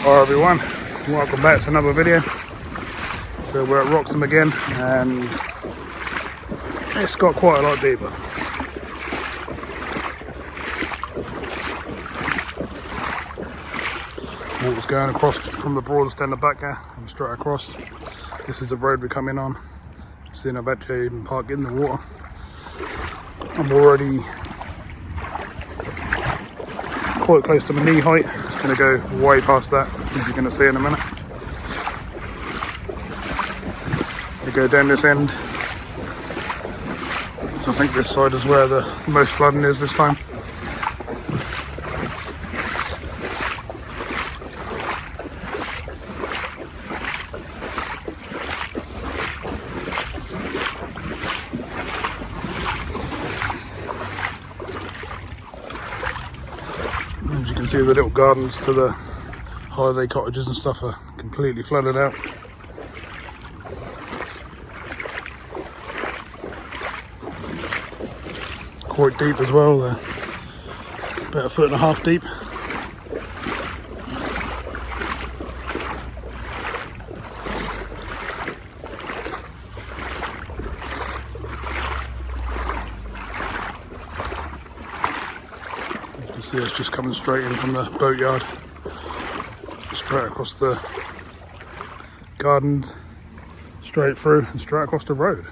Hi everyone, welcome back to another video. So we're at Wroxham again and it's got quite a lot deeper. Water's going across from the broads down the back here and straight across. This is the road we're coming on. Seeing I've actually even parked in the water. I'm already quite close to my knee height. It's going to go way past that, as you're going to see in a minute. We go down this end. So I think this side is where the most flooding is this time. As you can see, the little gardens to the holiday cottages and stuff are completely flooded out. Quite deep as well, they're about 1.5 feet deep. You can see it's just coming straight in from the boatyard, straight across the gardens, straight through and straight across the road.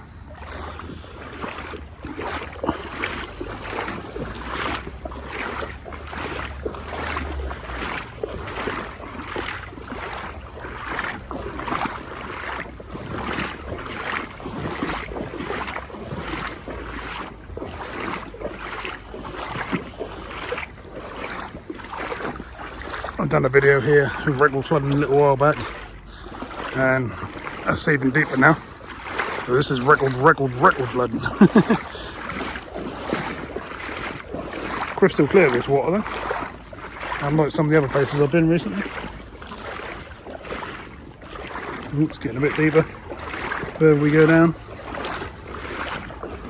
I've done a video here of record flooding a little while back, and that's even deeper now. So this is record flooding. Crystal clear this water though, unlike some of the other places I've been recently. Ooh, it's getting a bit deeper. Further we go down,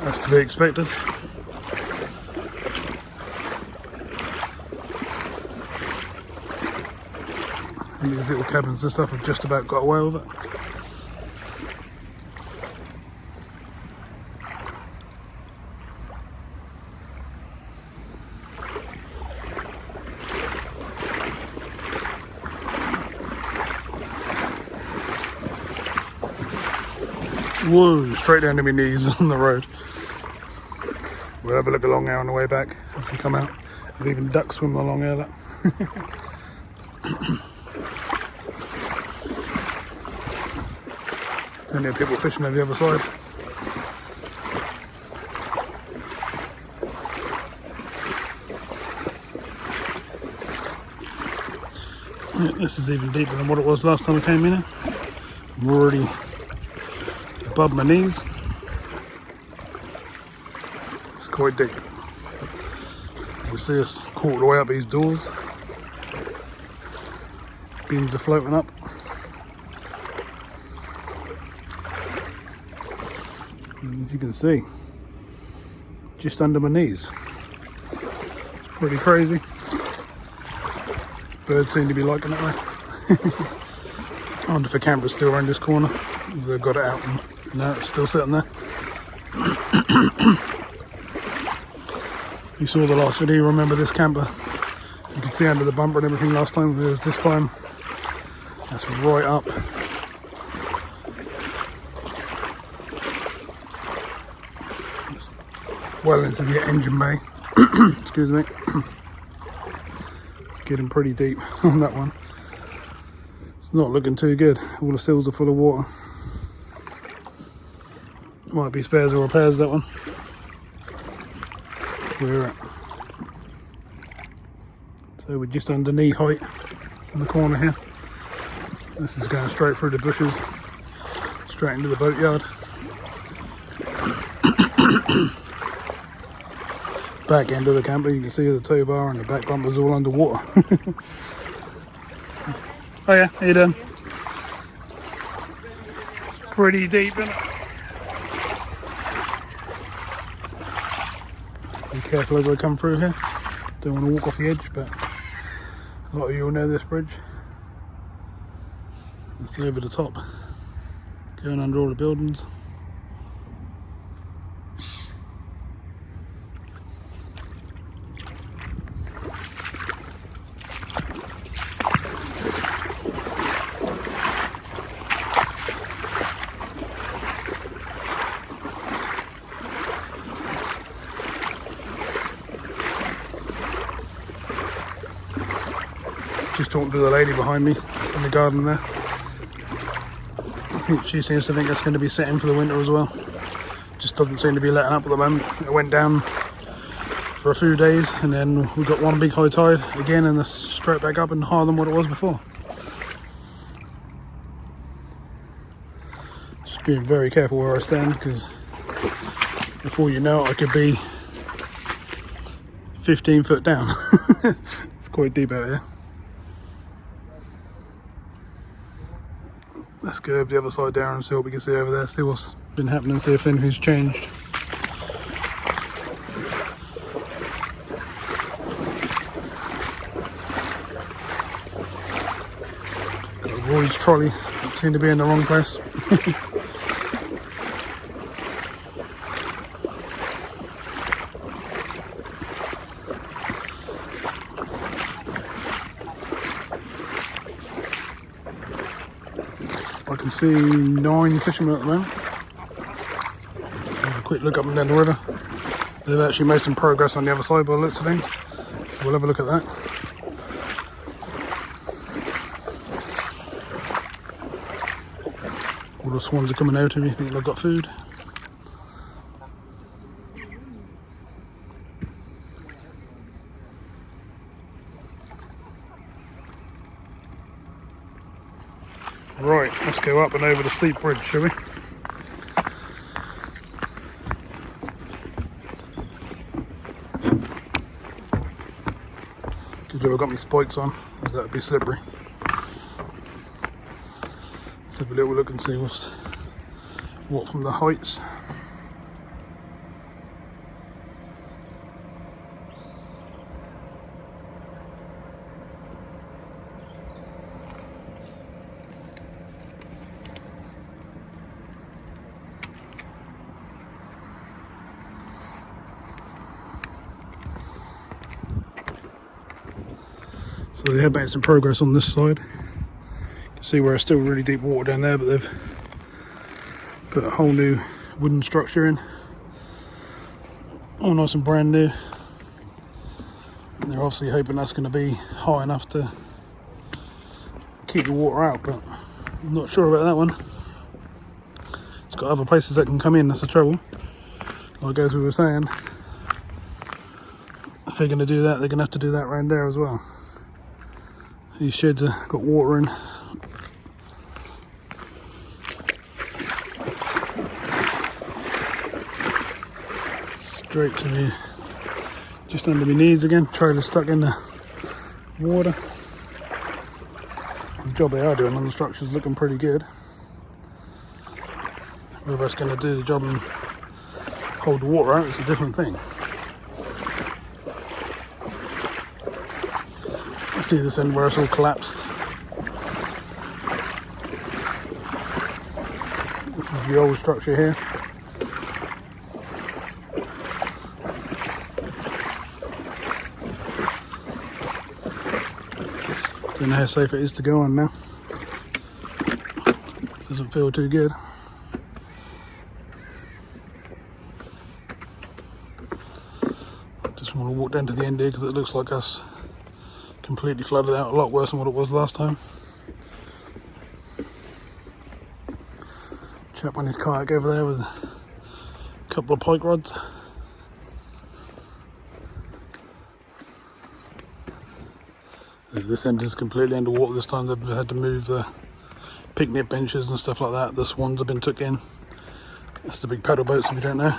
that's to be expected. And these little cabins and stuff have just about got away with it. Whoa, straight down to my knees on the road. We'll have a look along there on the way back if we come out. There's even ducks swimming along here. Look. Plenty of people fishing on the other side. Yeah, this is even deeper than what it was last time I came in here. I'm already above my knees. It's quite deep. You can see us caught the way up these doors. Beams are floating up. As you can see, just under my knees. It's pretty crazy. Birds seem to be liking it though. I wonder if the camera's still around this corner. They've got it out. No, it's still sitting there. You saw the last video, remember this camper? You could see under the bumper and everything last time. It was this time, that's right up. Well into the engine bay. Excuse me. It's getting pretty deep on that one. It's not looking too good. All the sills are full of water. Might be spares or repairs, that one. We're at. So we're just under knee height in the corner here. This is going straight through the bushes, straight into the boatyard. Back end of the camper, you can see the tow bar and the back bumper's all underwater. Oh yeah, how you doing? It's pretty deep, isn't it? Be careful as I come through here. Don't want to walk off the edge, but a lot of you will know this bridge. It's over the top, going under all the buildings. Just talking to the lady behind me in the garden there. I think she seems to think it's going to be setting for the winter as well. Just doesn't seem to be letting up at the moment. It went down for a few days and then we got one big high tide again and it's straight back up and higher than what it was before. Just being very careful where I stand because before you know it I could be 15 foot down. It's quite deep out here. Let's go over the other side down and see what we can see over there, see what's been happening, see if anything's changed. Got Roy's trolley, it seemed to be in the wrong place. I can see 9 fishermen at the moment. Have a quick look up and down the river. They've actually made some progress on the other side by the looks of things. So we'll have a look at that. All the swans are coming out of you. Think they've got food. Right, let's go up and over the steep bridge, shall we? Good job I got my spikes on, that would be slippery. Let's have a little look and see what from the heights. So they have made some progress on this side. You can see where it's still really deep water down there, but they've put a whole new wooden structure in. All nice and brand new. And they're obviously hoping that's going to be high enough to keep the water out, but I'm not sure about that one. It's got other places that can come in, that's the trouble. Like as we were saying, if they're going to do that, they're going to have to do that around there as well. These sheds have got water in. Straight to me, just under my knees again. Trailer stuck in the water. The job they are doing on the structure is looking pretty good. Whether it's going to do the job and hold the water out, it's a different thing. See this end where it's all collapsed. This is the old structure here. Don't know how safe it is to go on now. Doesn't feel too good. Just want to walk down to the end here because it looks like us completely flooded out, a lot worse than what it was last time. Chap on his kayak over there with a couple of pike rods. This end is completely underwater this time. They've had to move the picnic benches and stuff like that. The swans have been took in. That's the big paddle boats if you don't know.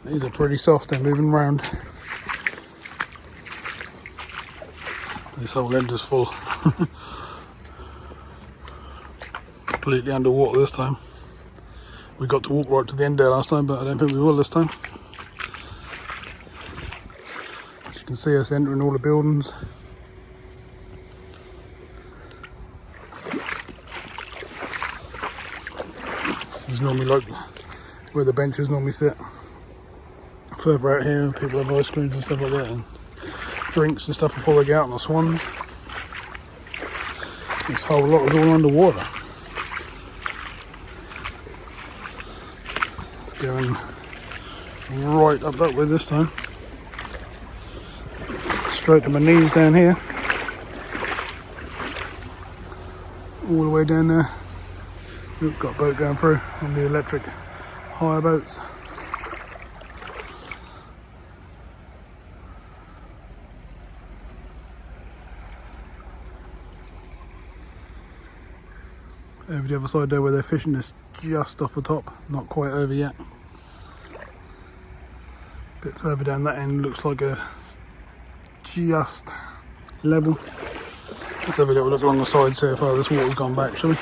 These are pretty soft, they're moving around. This whole end is full. Completely underwater this time. We got to walk right to the end there last time, but I don't think we will this time. As you can see us entering all the buildings. is normally like where the benches normally sit. Further out here, people have ice creams and stuff like that, and drinks and stuff before they get out on the swans. This whole lot is all underwater. It's going right up that way this time. Straight to my knees down here. All the way down there. We've got a boat going through on the electric hire boats. Over the other side there where they're fishing is just off the top, not quite over yet. A bit further down that end looks like a just level. Let's have a little look along the side, see how far this water's gone back, shall we?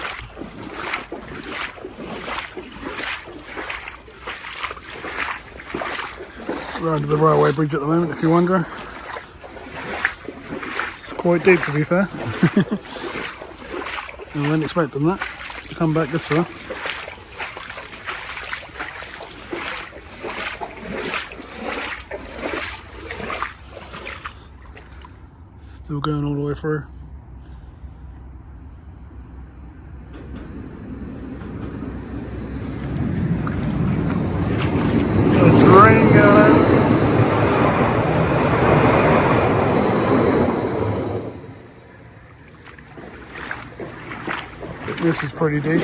We're under the railway bridge at the moment, if you're wondering. It's quite deep, to be fair. I wasn't expecting that to come back this far. Still going all the way through. Got a drain going out. This is pretty deep.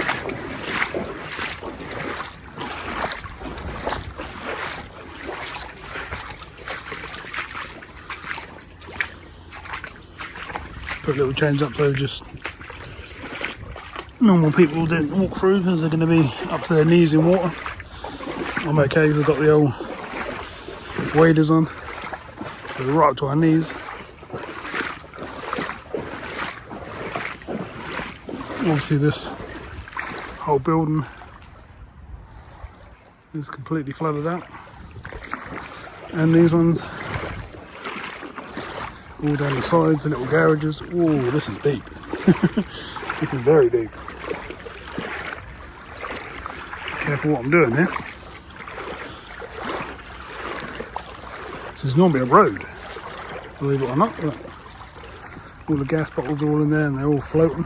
Put little chains up so just normal people didn't walk through because they're going to be up to their knees in water. I'm okay because I've got the old waders on, so we're right up to our knees. Obviously this whole building is completely flooded out, and these ones all down the sides, the little garages. Oh, this is deep. This is very deep. Careful what I'm doing here. This is normally a road, believe it or not, but all the gas bottles are all in there and they're all floating.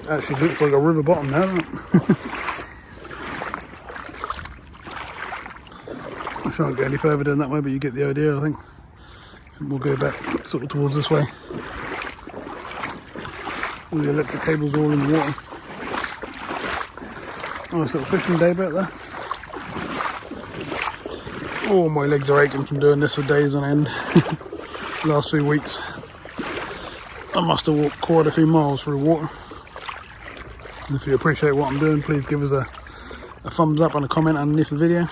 Actually looks like a river bottom now, doesn't it? I shan't go any further down that way, but you get the idea, I think. And we'll go back sort of towards this way. All the electric cables all in the water. Nice little fishing day back there. Oh, my legs are aching from doing this for days on end. Last few weeks I must have walked quite a few miles through water. And if you appreciate what I'm doing, please give us a thumbs up and a comment underneath the video.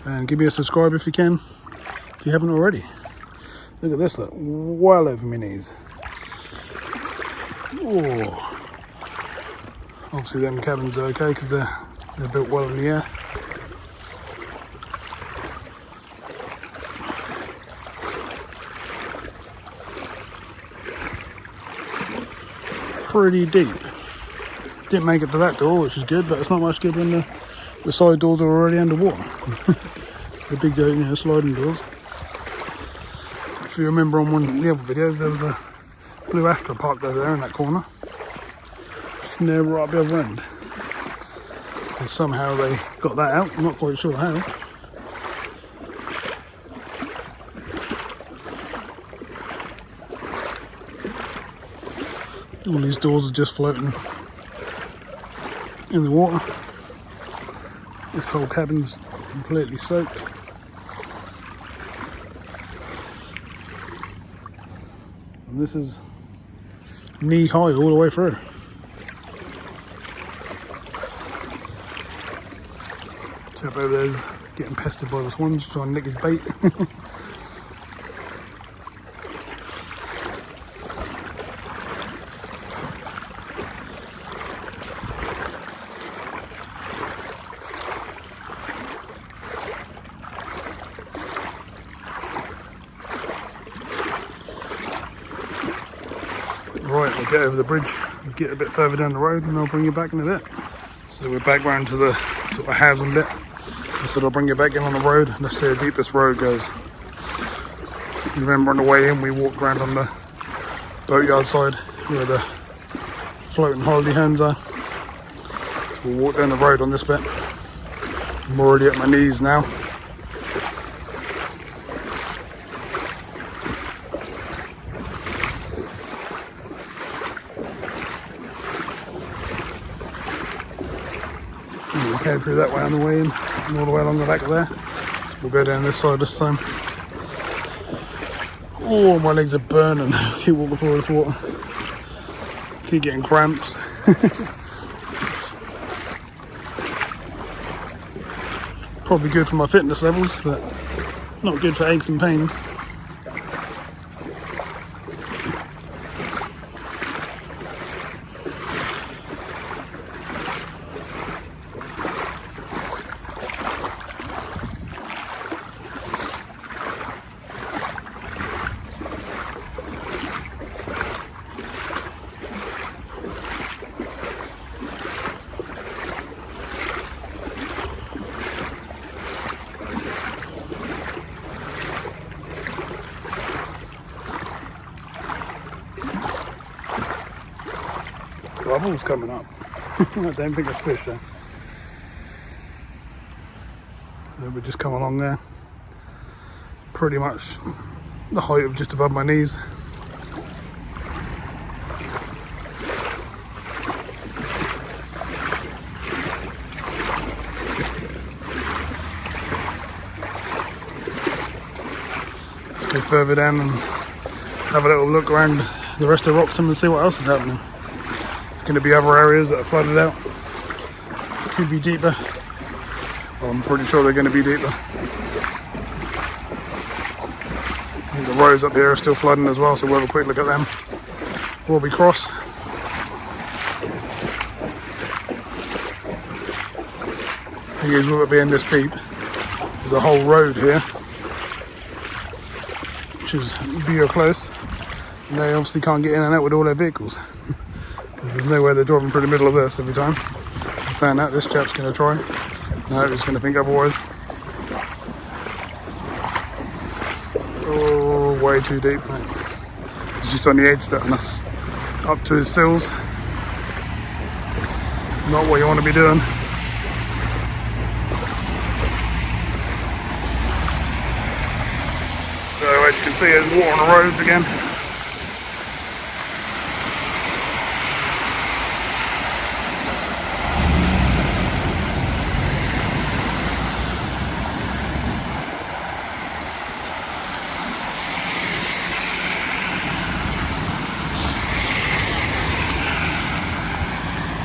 And give me a subscribe if you can, if you haven't already. Look at this, look, well over my knees. Oh. Obviously them cabins are okay because they're built well in the air. Pretty deep. Didn't make it to that door, which is good, but it's not much good when the side doors are already underwater. The big, sliding doors. If you remember on one of the other videos, there was a blue Astra parked over there in that corner. Just near right at the other end. So somehow they got that out, I'm not quite sure how. All these doors are just floating in the water. This whole cabin's completely soaked. And this is knee high all the way through. Chap over there's Getting pestered by the swans trying to nick his bait. Right, we'll get over the bridge and get a bit further down the road and I'll bring you back in a bit. So we're back round to the sort of Hoveton bit. I said I'll bring you back in on the road. Let's see how deep this road goes. You remember on the way in we walked around on the boatyard side where the floating holiday homes are. We'll walk down the road on this bit. I'm already at my knees now. We came through that way on the way in, and all the way along the back of there. We'll go down this side this time. Oh, my legs are burning. Keep walking through this water. Keep getting cramps. Probably good for my fitness levels, but not good for aches and pains. Bubble's coming up. I don't think it's fish though. So we just come along there. Pretty much the height of just above my knees. Let's go further down and have a little look around the rest of Wroxham and see what else is happening. Going to be other areas that are flooded out. Could be deeper. Well, I'm pretty sure they're going to be deeper. I think the roads up here are still flooding as well, so we'll have a quick look at them before we cross. The thing is, with it being this deep, there's a whole road here, which is Bure close, and they obviously can't get in and out with all their vehicles. There's no way they're driving through the middle of this every time. I'm saying that, this chap's going to try. No, he's going to think otherwise. Oh, way too deep, mate. He's just on the edge, and that's up to his sills. Not what you want to be doing. So as you can see, there's water on the roads again.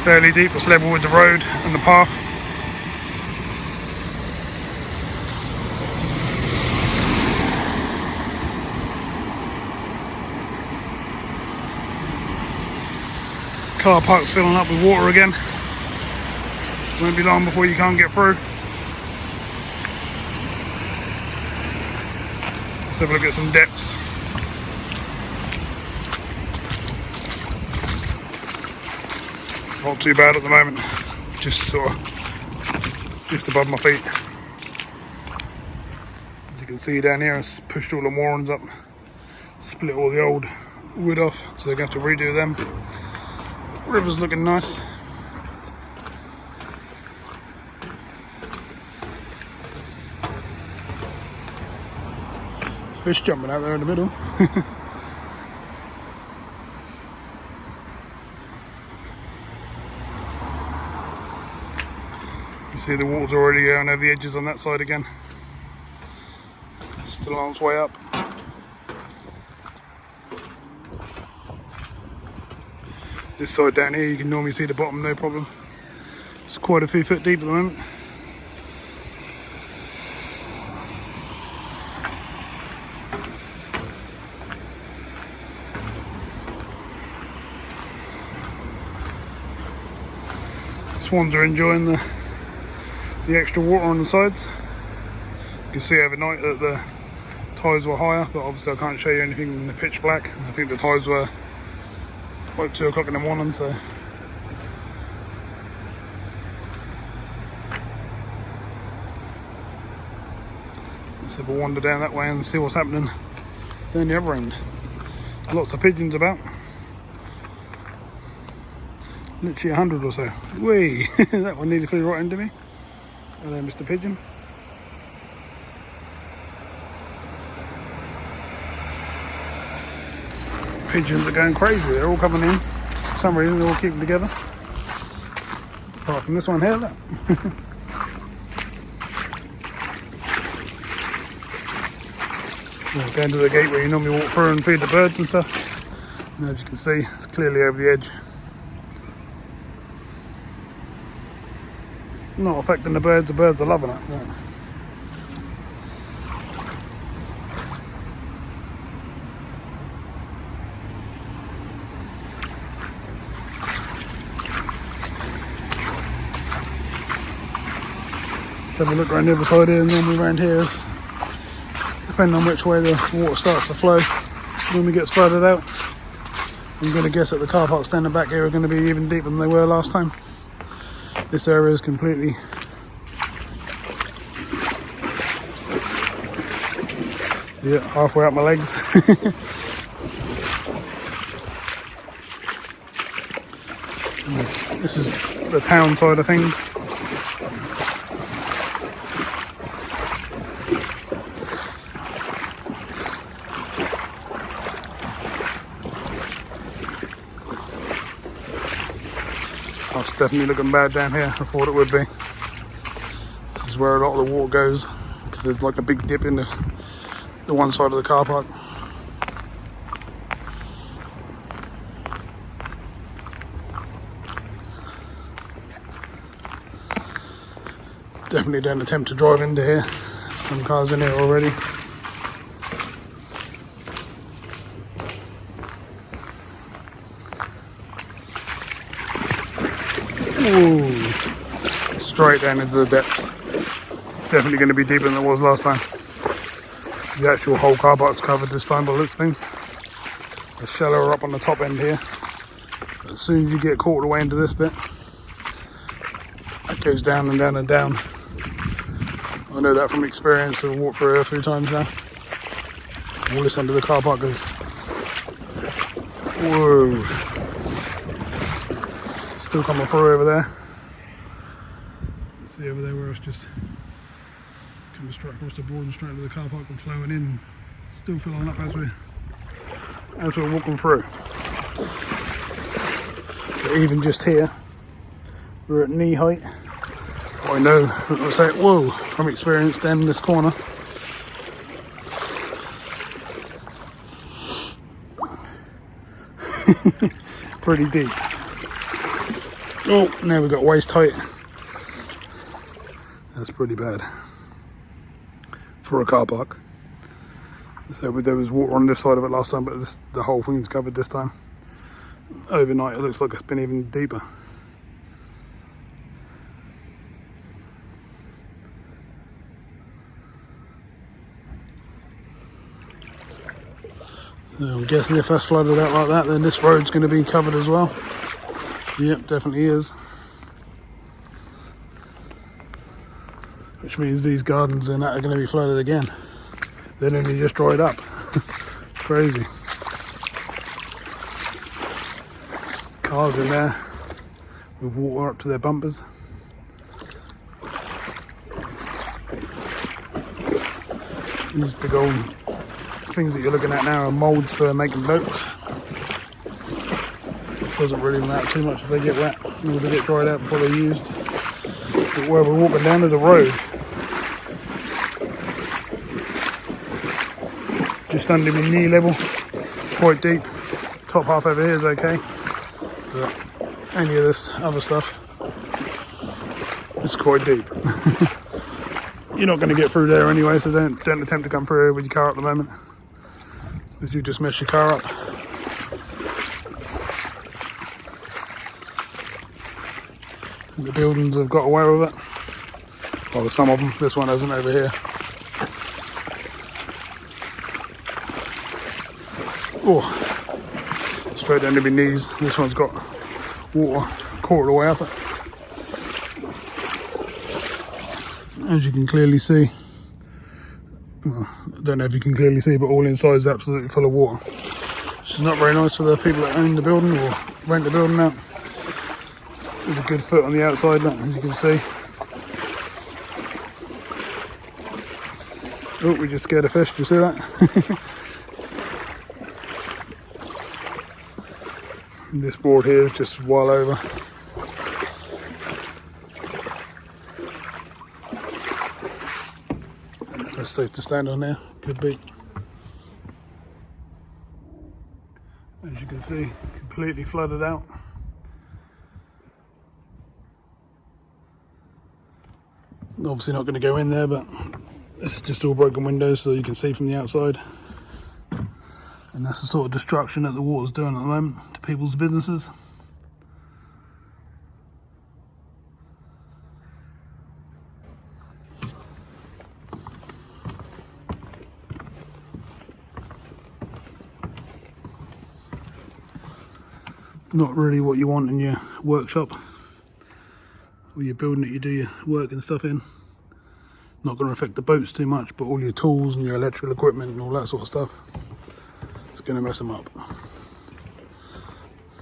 Fairly deep, it's level with the road and the path. Car park's filling up with water again. Won't be long before you can't get through. Let's have a look at some depths. Not too bad at the moment, just above my feet. As you can see down here, it's pushed all the moorings up, split all the old wood off, so they're going to have to redo them. River's looking nice. Fish jumping out there in the middle. See, the water's already going over the edges on that side again. It's still on its way up. This side down here, you can normally see the bottom, no problem. It's quite a few foot deep at the moment. Swans are enjoying the extra water on the sides. You can see overnight that the tides were higher, but obviously I can't show you anything in the pitch black. I think the tides were like 2 o'clock in the morning, so let's have a wander down that way and see what's happening down the other end. Lots of pigeons about. Literally 100 or so. Whee! That one nearly flew right into me. Hello, Mr. Pigeon. Pigeons are going crazy. They're all coming in. For some reason, they're all keeping together. Apart from this one here, look. Going to the gate where you normally walk through and feed the birds and stuff. And as you can see, it's clearly over the edge. Not affecting the birds are loving it. Yeah. Let's have a look around the other side here. Normally around here, depending on which way the water starts to flow, normally gets flooded out. I'm going to guess that the car parks down the back here are going to be even deeper than they were last time. This area is completely halfway up my legs. This is the town side of things. It's definitely looking bad down here. I thought it would be. This is where a lot of the water goes, because there's like a big dip in the one side of the car park. Definitely don't attempt to drive into here. Some cars in here already. Ooh, straight down into the depths. Definitely going to be deeper than it was last time. The actual whole car park's covered this time by the looks of things. The shallower up on the top end here. But as soon as you get caught away into this bit, it goes down and down and down. I know that from experience. I've walked through here a few times now. All this end of the car park goes. Whoa. Still coming through over there. See over there where it's just coming straight across the board and straight into the car park and flowing in. Still filling up as we're walking through. But even just here, we're at knee height. I know, I say, whoa, from experience down in this corner. Pretty deep. Oh, now we've got waist height. That's pretty bad for a car park. So there was water on this side of it last time, but the whole thing's covered this time. Overnight it looks like it's been even deeper. So I'm guessing if that's flooded out like that, then this road's going to be covered as well. Yep, definitely is. Which means these gardens and that are going to be flooded again. They're only just dried up. Crazy. There's cars in there with water up to their bumpers. These big old things that you're looking at now are moulds for making boats. Doesn't really matter too much if they get wet or they get dried out before they're used. But where we're walking down is a road. Just under my knee level, quite deep. Top half over here is okay, but any of this other stuff is quite deep. You're not going to get through there anyway, so don't attempt to come through with your car at the moment, because you just mess your car up. The buildings have got away with it. Well, some of them. This one hasn't over here. Oh, straight down to my knees. This one's got water quarter of the way up it. As you can clearly see, well, I don't know if you can clearly see, but all inside is absolutely full of water. Which is not very nice for the people that own the building or rent the building out. There's a good foot on the outside, look, as you can see. Oh, we just scared a fish, do you see that? This board here is just well over. I don't know if it's safe to stand on there, could be. As you can see, completely flooded out. Obviously not going to go in there, but it's just all broken windows so you can see from the outside. And that's the sort of destruction that the water's doing at the moment to people's businesses. Not really what you want in your workshop or your building that you do your work and stuff in. Not going to affect the boats too much, but all your tools and your electrical equipment and all that sort of stuff, it's going to mess them up.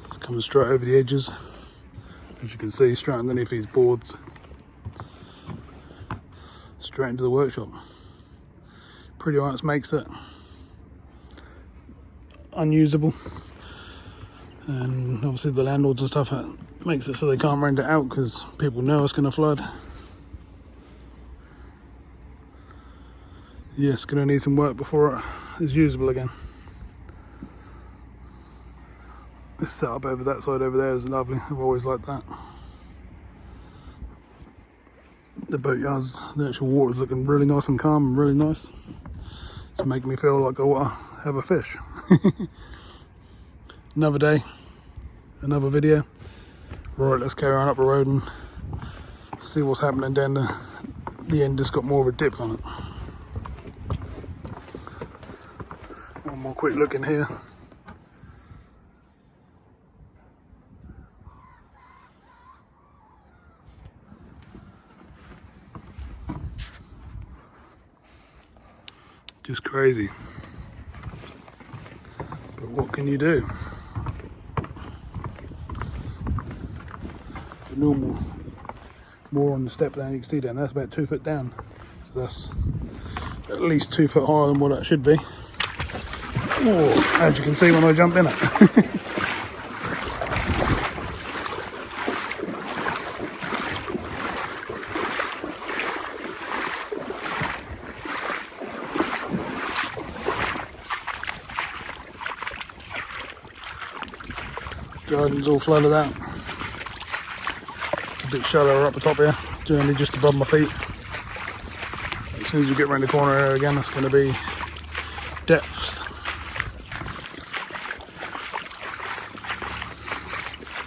It's coming straight over the edges, as you can see, straight underneath these boards, straight into the workshop. Pretty much makes it unusable, and obviously the landlords and stuff, it makes it so they can't rent it out because people know it's going to flood. Yeah, it's going to need some work before it is usable again. This setup over that side over there is lovely. I've always liked that. The boatyards, the actual water's looking really nice and calm and really nice. It's making me feel like I want to have a fish. Another day, another video. Right, let's carry on up the road and see what's happening down the end. It's got more of a dip on it. One more quick look in here. Just crazy. But what can you do? The normal moor on the step down, you can see down, that's about 2 foot down. So that's at least 2 foot higher than what that should be. Oh, as you can see when I jump in it. Garden's all flooded out. It's a bit shallower up the top here, generally just above my feet. As soon as you get around the corner here again, it's going to be depths.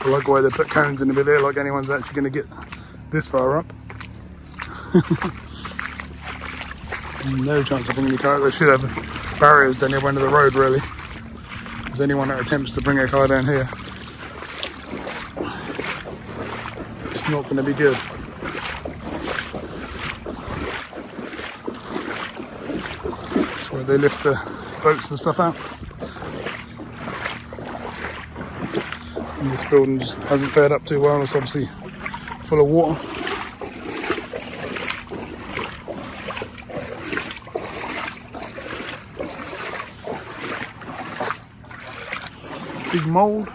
I like the way they put cones in the middle there, like anyone's actually going to get this far up. No chance of bringing your car. They should have barriers down the end of the road, really. If there's anyone that attempts to bring a car down here, it's not going to be good. That's where they lift the boats and stuff out. And this building just hasn't fared up too well. It's obviously full of water. Big mould.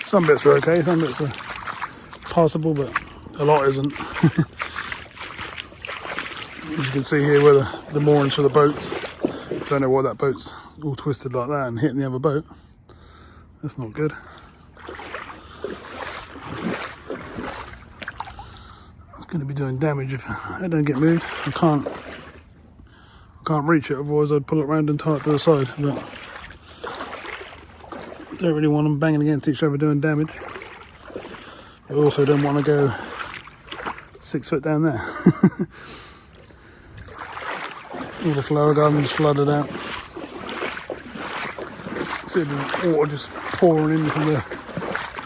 Some bits are okay, some bits are passable, but a lot isn't. As you can see here where the moorings for the boats. Don't know why that boat's all twisted like that and hitting the other boat. That's not good. It's going to be doing damage if I don't get moved. I can't can't reach it, otherwise I'd pull it around and tie it to the side, but don't really want them banging against each other doing damage. I also don't want to go 6 foot down there. All the flower gardens flooded out. See the water just pouring in from the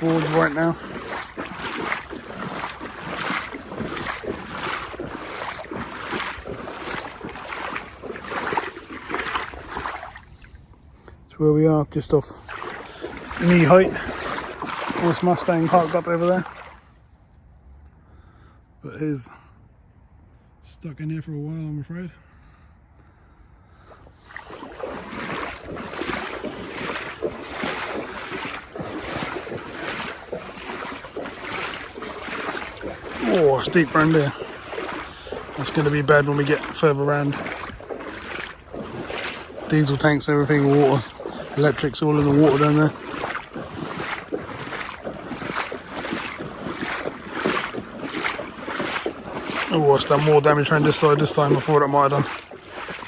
boards right now. That's where we are, just off knee height. This Mustang parked up over there, but he's stuck in here for a while, I'm afraid. Oh, it's deep round there. That's going to be bad when we get further around. Diesel tanks, everything, water, electrics all in the water down there. Oh, it's done more damage around this side this time. I thought it might have done.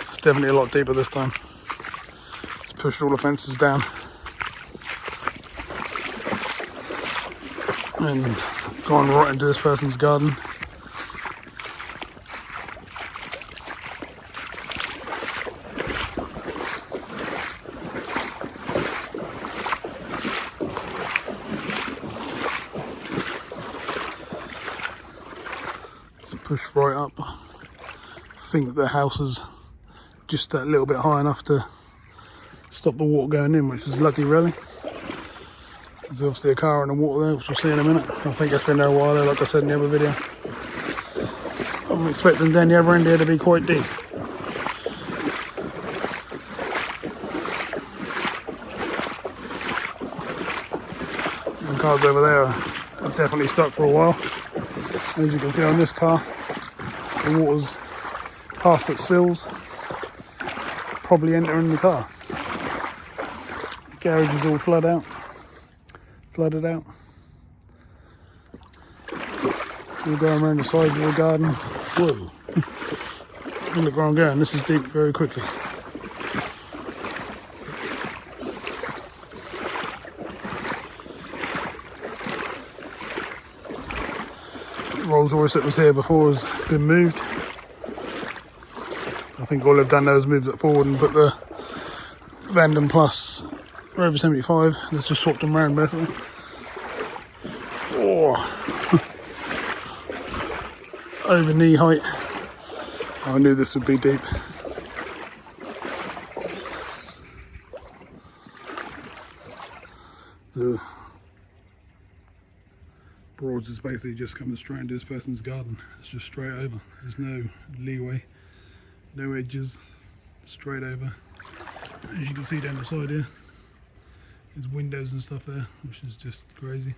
It's definitely a lot deeper this time. It's pushed all the fences down. And gone right into this person's garden. Push right up. I think that the house is just a little bit high enough to stop the water going in, which is lucky really. There's obviously a car in the water there, which we'll see in a minute. I think it's been there a while there, like I said in the other video. I'm expecting down the other end here to be quite deep. The cars over there are definitely stuck for a while. As you can see on this car, the water's past its sills, probably entering the car. The garage is all flooded out. We're going around the sides of the garden. Whoa! Look where I'm going. This is deep very quickly. Rolls Royce that was here before has been moved. I think all they've done now is move it forward and put the Vanden Plus Rover 75. Let's just swap them around basically. Oh. Over knee height. I knew this would be deep. The Broads is basically just coming straight into this person's garden. It's just straight over. There's no leeway, no edges, straight over. As you can see down the side here, there's windows and stuff there, which is just crazy.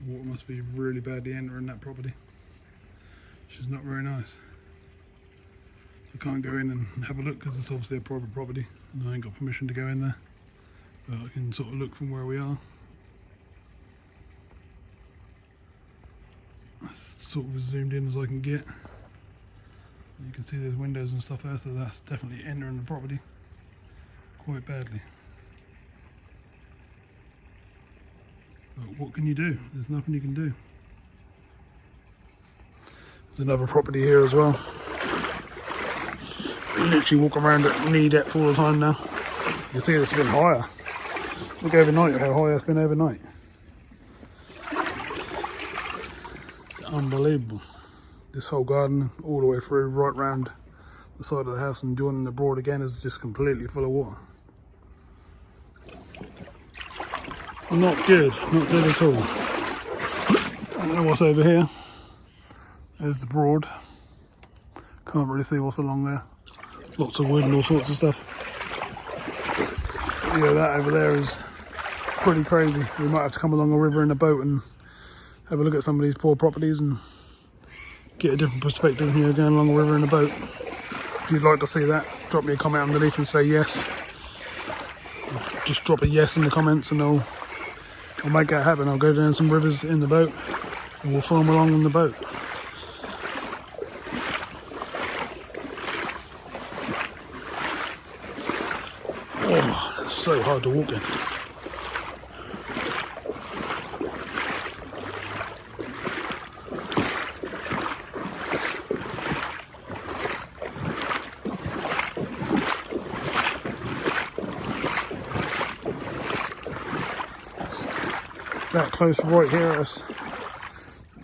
Water must be really badly entering that property, which is not very nice. I can't go in and have a look because it's obviously a private property and I ain't got permission to go in there, but I can sort of look from where we are. That's sort of as zoomed in as I can get. You can see there's windows and stuff there, so that's definitely entering the property quite badly. But what can you do? There's nothing you can do. There's another property here as well. You literally walk around at knee depth all the time now. You can see it's been higher. Look overnight how high it's been overnight. Unbelievable. This whole garden all the way through right round the side of the house and joining the Broad again is just completely full of water. Not good at all. I don't know what's over here. There's the Broad. Can't really see what's along there. Lots of wood and all sorts of stuff. Yeah, that over there is pretty crazy. We might have to come along a river in a boat and have a look at some of these poor properties and get a different perspective here going along a river in a boat. If you'd like to see that, drop me a comment underneath and say yes. Just drop a yes in the comments and I'll make that happen. I'll go down some rivers in the boat and we'll film along in the boat. so hard to walk in. That close right here, it's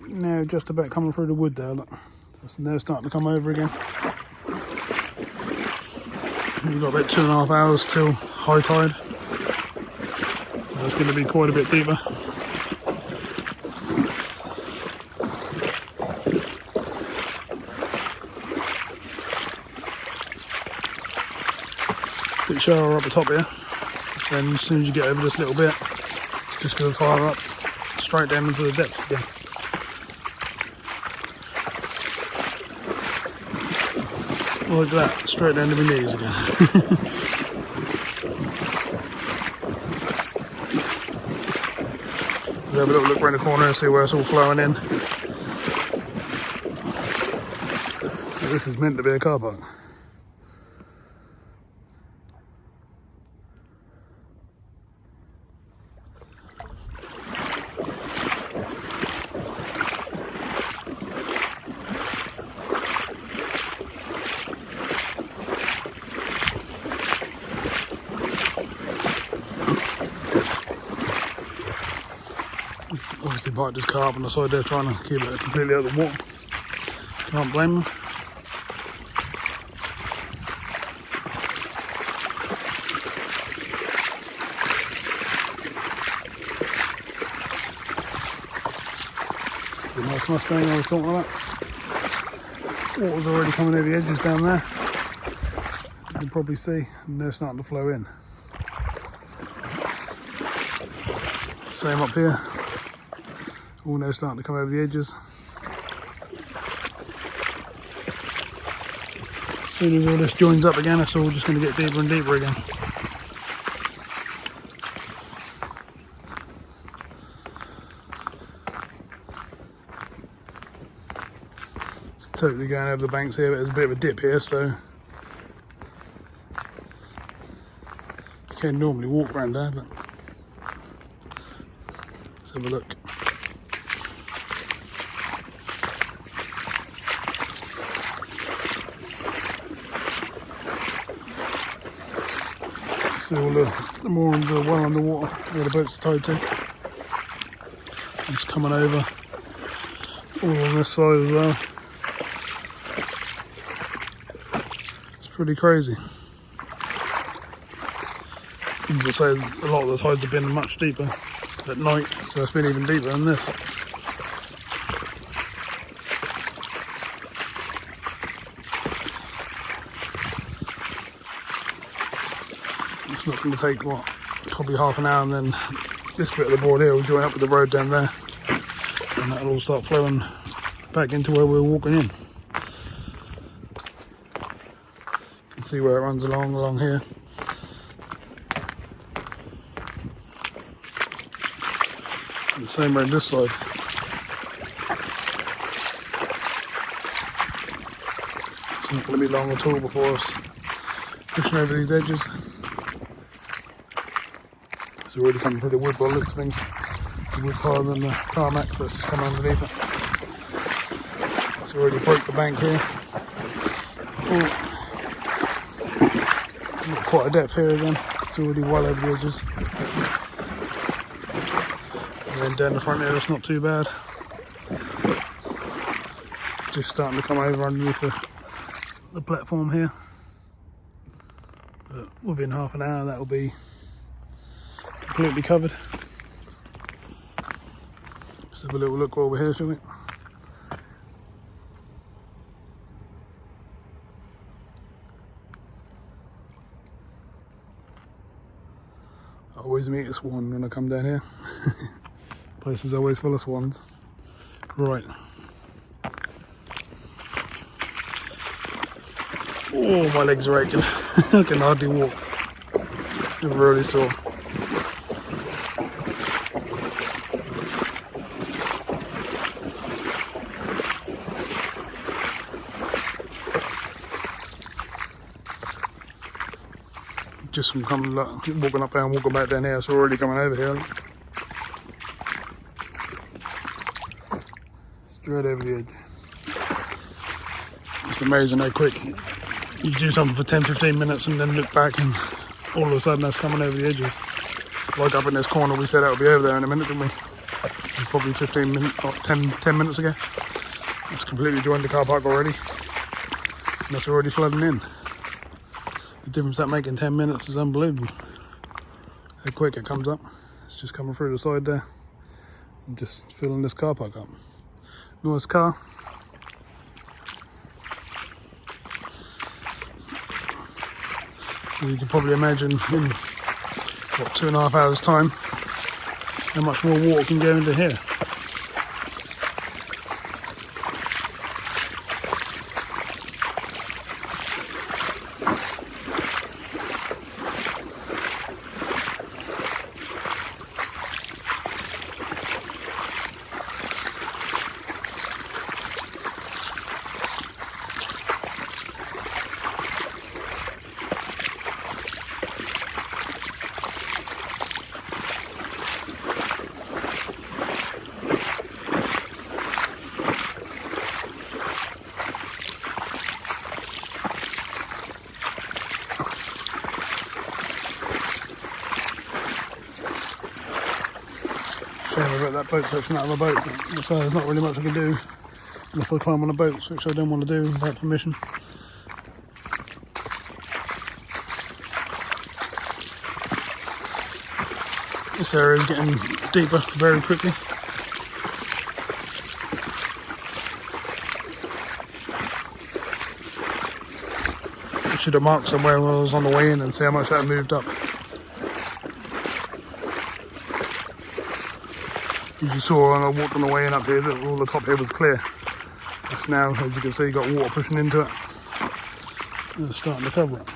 now just about coming through the wood there. Look, it's now starting to come over again. We've got about 2.5 hours till high tide, so it's going to be quite a bit deeper. Bit shallower up the top here, then as soon as you get over this little bit, just goes higher up, straight down into the depths again. Look at that, straight down to my knees again. We'll have a little look around the corner and see where it's all flowing in. This is meant to be a car park. Obviously parked his car up on the side there trying to keep it completely out of the water. Can't blame him. The nice Mustang I was talking about. Water's already coming over the edges down there. You can probably see, and they're starting to flow in. Same up here. All now starting to come over the edges. As soon as all this joins up again, it's all just going to get deeper and deeper again. It's totally going over the banks here, but there's a bit of a dip here, so you can normally walk around there, but let's have a look. See all the moorings are well underwater where the boats are tied to. It's coming over all on this side as well. It's pretty crazy. As I say, a lot of the tides have been much deeper at night, so it's been even deeper than this. It's not going to take, what, probably half an hour, and then this bit of the board here will join up with the road down there, and that'll all start flowing back into where we're walking in. You can see where it runs along here. And the same around this side. It's not going to be long at all before us pushing over these edges. It's already coming through the wood by the looks of things. The wood's higher than the tarmac, so it's just come underneath it. It's already broke the bank here. Oh. Not quite a depth here again. It's already well over the edges. And then down the front here, it's not too bad. Just starting to come over underneath the platform here. But within half an hour, that'll be completely covered. Let's have a little look over here, shall we? I always meet a swan when I come down here. Place is always full of swans. Right. Oh, my legs are aching. I can hardly walk. I'm really sore. just from coming, like, walking up there and walking back down here, so we're already coming over here. Straight over the edge. It's amazing how quick you do something for 10-15 minutes and then look back and all of a sudden that's coming over the edges. Like up in this corner, we said that would be over there in a minute, didn't we? Probably 15 minutes, or 10 minutes ago. It's completely joined the car park already. And it's already flooding in. The difference that makes in 10 minutes is unbelievable. How quick it comes up. It's just coming through the side there. And just filling this car park up. Nice car. So you can probably imagine in, what, 2.5 hours time, how much more water can go into here. About that boat touching out of a boat, so there's not really much I can do unless I climb on a boat, which I don't want to do without permission. This area is getting deeper very quickly. I should have marked somewhere when I was on the way in and see how much that moved up. As you saw when I walked on the way in up here, that all the top here was clear. It's now, as you can see, got water pushing into it. And it's starting to cover it.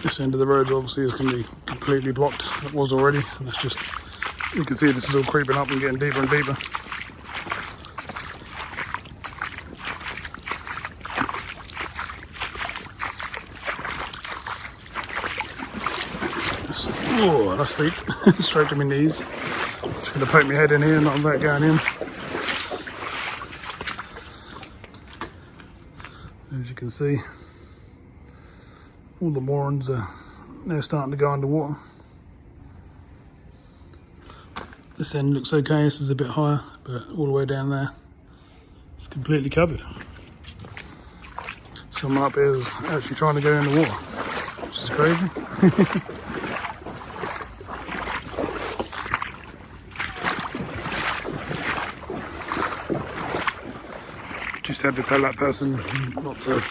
This end of the road obviously is going to be completely blocked. It was already, and that's just, you can see this is all creeping up and getting deeper and deeper. Oh, that's steep. Straight to my knees. Just going to poke my head in here, not about going in. As you can see, all the moorings are now starting to go underwater. This end looks okay, this is a bit higher, but all the way down there, it's completely covered. Someone up here is actually trying to go in the water, which is crazy. Just had to tell that person not to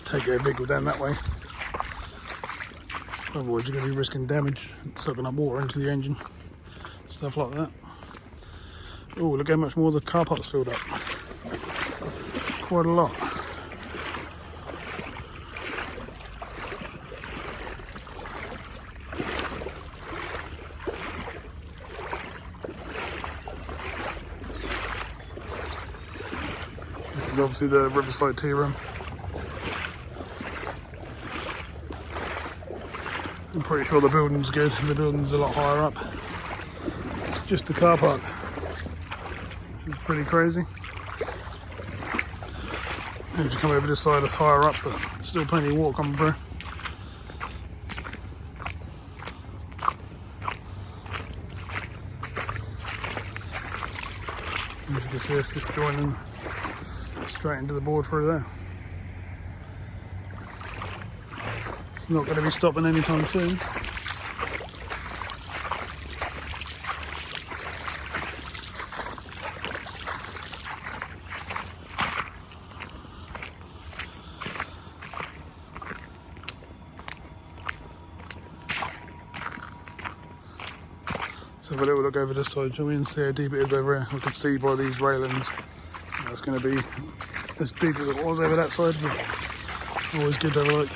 take a vehicle down that way. Otherwise you're going to be risking damage, sucking up water into the engine, stuff like that. Oh, look how much more the car park's filled up. Quite a lot. This is obviously the Riverside tea room. I'm pretty sure the building's good. The building's a lot higher up. Just the car park, which is pretty crazy. As you come over this side, it's higher up, but still plenty of water coming through. As you can see, it's just joining straight into the board through there. It's not going to be stopping anytime soon. Let's have a little look over this side, shall we, and see how deep it is over here. I can see by these railings that's going to be as deep as it was over that side, but always good to have a look.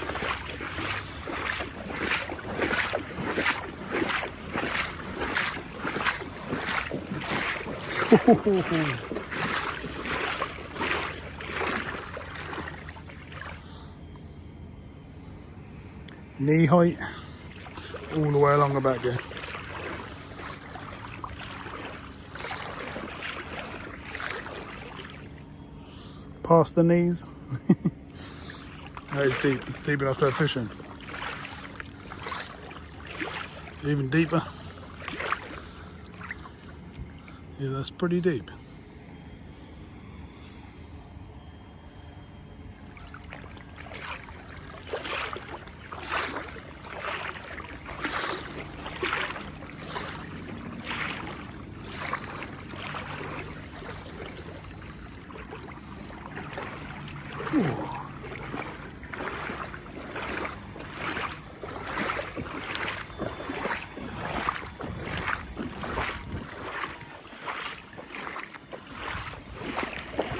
Knee height all the way along the back here. Past the knees. That is deep. It's deep enough to have fish in. Even deeper. Yeah, that's pretty deep.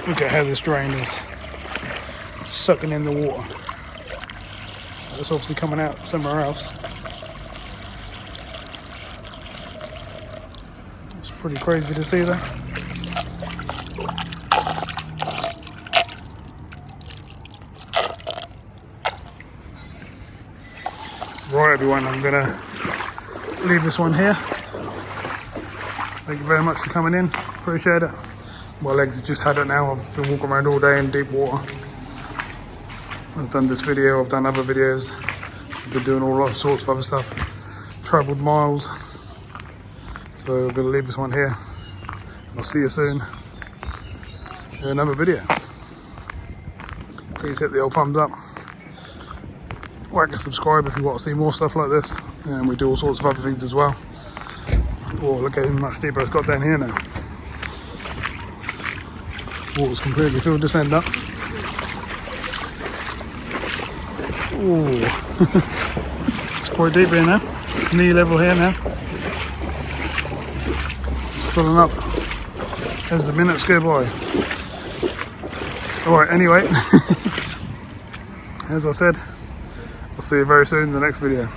Look at how this drain is sucking in the water. It's obviously coming out somewhere else. It's pretty crazy to see that. Right everyone, I'm gonna leave this one here. Thank you very much for coming in, appreciate it. My legs have just had it now. I've been walking around all day in deep water. I've done this video, I've done other videos. I've been doing all sorts of other stuff. Travelled miles. So I'm going to leave this one here. I'll see you soon in another video. Please hit the old thumbs up. Whack and subscribe if you want to see more stuff like this. And we do all sorts of other things as well. Oh, look how much deeper it's got down here now. Water's completely filled this end up. Ooh. It's quite deep here now. Knee level here now. It's filling up as the minutes go by. Alright, anyway. As I said, I'll see you very soon in the next video.